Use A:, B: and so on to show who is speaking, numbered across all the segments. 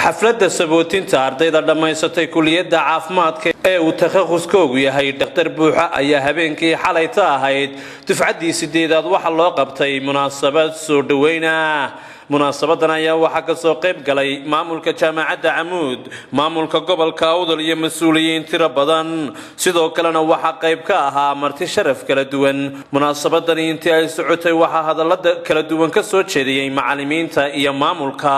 A: xafladda sabootinta ardayda dhamaysatay kulliyadda caafimaadka ee uu takhaquskoogu yahay dhakhtar buuxa ayaa habeenkii xalayta ahayd dufcaddii 8aad waxa loo qabtay munaasabad soo dhaweyn munaasabadan ayaa waxa ka soo qayb galay maamulka jaamacadda Amuud maamulka gobolka Awdal iyo mas'uuliyiin tiro badan sidoo kalena waxa qayb ka ahaa marti sharaf kala duwan munaasabadan intii ay socotay waxa hadallada kala duwan ka soo jeediyay macallimiinta iyo maamulka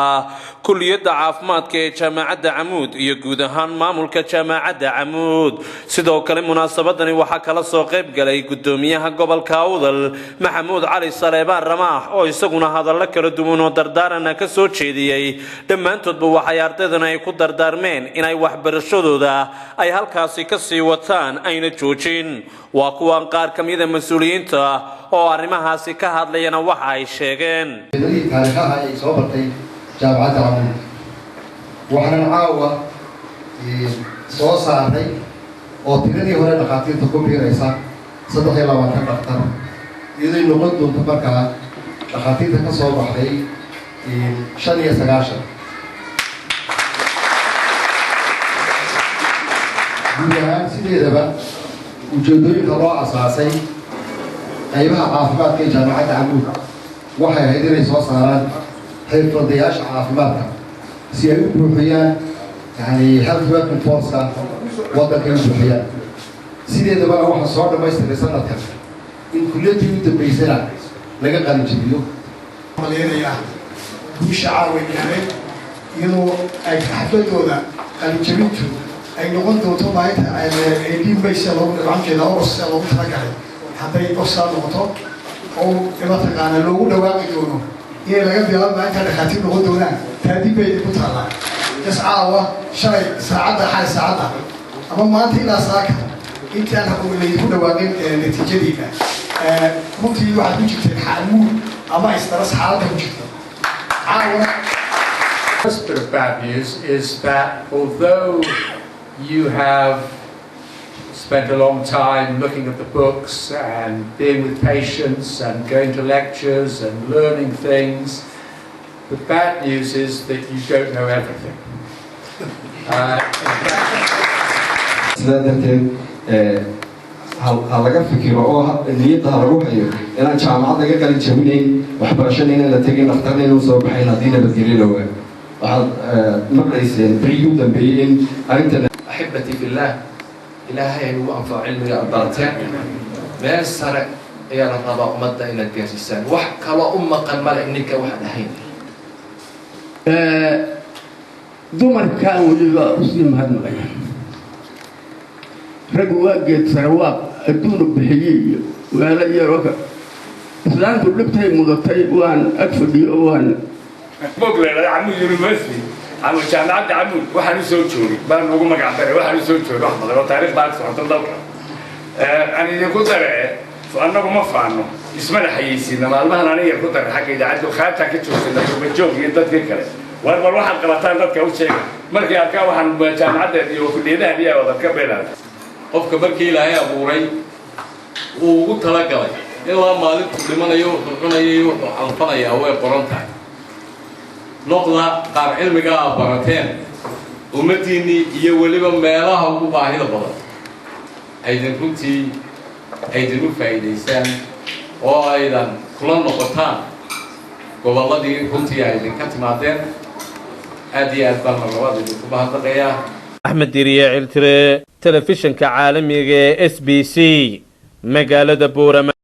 A: kulliyadda caafimaadka ee jaamacadda Amuud iyo guud ahaan maamulka jaamacadda Amuud sidoo kale munaasabadan waxa kala soo qayb galay gudoomiyaha gobolka Awdal Maxamuud Cali Saleebaan Ramaax oo isaguna hadallo kala duwan dardaarana ka soo jeediyay dhamaantoodba waxay ardaydan ay ku dardaarmeen inay waxbarashadooda ay halkaasi ka sii wataan ayna joojin waa kuwan qaar kamid ah mas'uuliyiinta oo arrimahaasi ka hadlayana waxa ay sheegeen
B: taariikhaha ay soo bartay jaamacadda Amuud waxaan caawa soo saaray oo tiradii hore dhaqaatiirta ku biiraysa 23 dhaqtar iyadoo noqon doonto markaa dhaqaatiirta ka soo baxday 95 gudahaan sideedaba ujeedooyinka loo asaasay qaybaha caafimaadka ee jaamacadda Amuud waxay ahayd inay soo saaraan xirfadlayaasha caafimaadka si ay u buuxiyaan health working force-ka waddanka u buuxiyaan sideedaba waxa soo dhamaystiray sanadkan in kulliyadii u dambeysana laga qalin jabiyo
C: guusha caawinayay iyadoo ay xafladooda qalinjabintu ay noqon doonto maalinta ay dhiibaysa loogu dhawaankeeda orsa loogu talagalay hadday orsa noqoto oo mataqaana loogu dhawaaqi doono inay laga bilaabo maalinta dhakhaatiir noqon doonaan taadib bay ku taallaa caawa shalay saacadda ama maanta ilaa saaka intaan laydinku dhawaaqin natiijadiina runtii waxaad ku jirteen xaamuud ama isdaras xaaladda ku jirta.
D: The first bit of bad news is that although you have spent a long time looking at the books and being with patients and going to lectures and learning things, the bad news is that you don't know everything.
E: laga fikiro oo niyadda lagu hayo inaan jaamacad laga qalin jabinayn waxbarashada inaan la tagin dhakhtarna inuu soo baxayn haddii nabadgelyo la waayo waxaad maqlayseen berigii u dambeeyey in arrintan
F: axibati fillah ilaahay ugu anfaco cilmiga aad barateen meel sare ayaa la rabaa ummadda inaad gaarsiisaan wax kaloo u maqan male ninka waxaan ahayn
G: dumarkaan weliba usii mahadnaqaya rag waa geed sarawaaq adduun bixiyay wala yarooka islaantu dhibtay mudatay waan ag fadhiyo waan
H: moogleeda Amuud University ama jaamacadda Amuud waxaan soo joogay baan ugu magac daray waxaan soo joogay wax badan oo taariikh baa socota dalka aan idin ku daray annagu ma faano isma la xayeysiin maalmahan aniga ku daray xagga idaacadda khaataa ka joogtay ma joogay dadka kale war waxaan qabataan dadka u sheegay markii arkaa waxaan jaamacadda iyo fadhiidaha iyo wada ka beelaa
F: qofka markii ilaahay abuuray uu ugu talagalay ilaa maalintu dhimanayo wuxuu cunayo wuxuu anfanayaa way qoran tahay noqda qaar cilmiga aad barateen ummadiinii iyo weliba meelaha ugu baahida badan aydan runtii aydan u faa'iidaysaan oo aydan kula noqotaan gobolladii runtii aydan ka timaadeen aad iyo aad baan marlabaad idinku mahadnaqayaa
A: أحمد ديريا علتري تلفزيون كعالمي SBC مقالة بورما.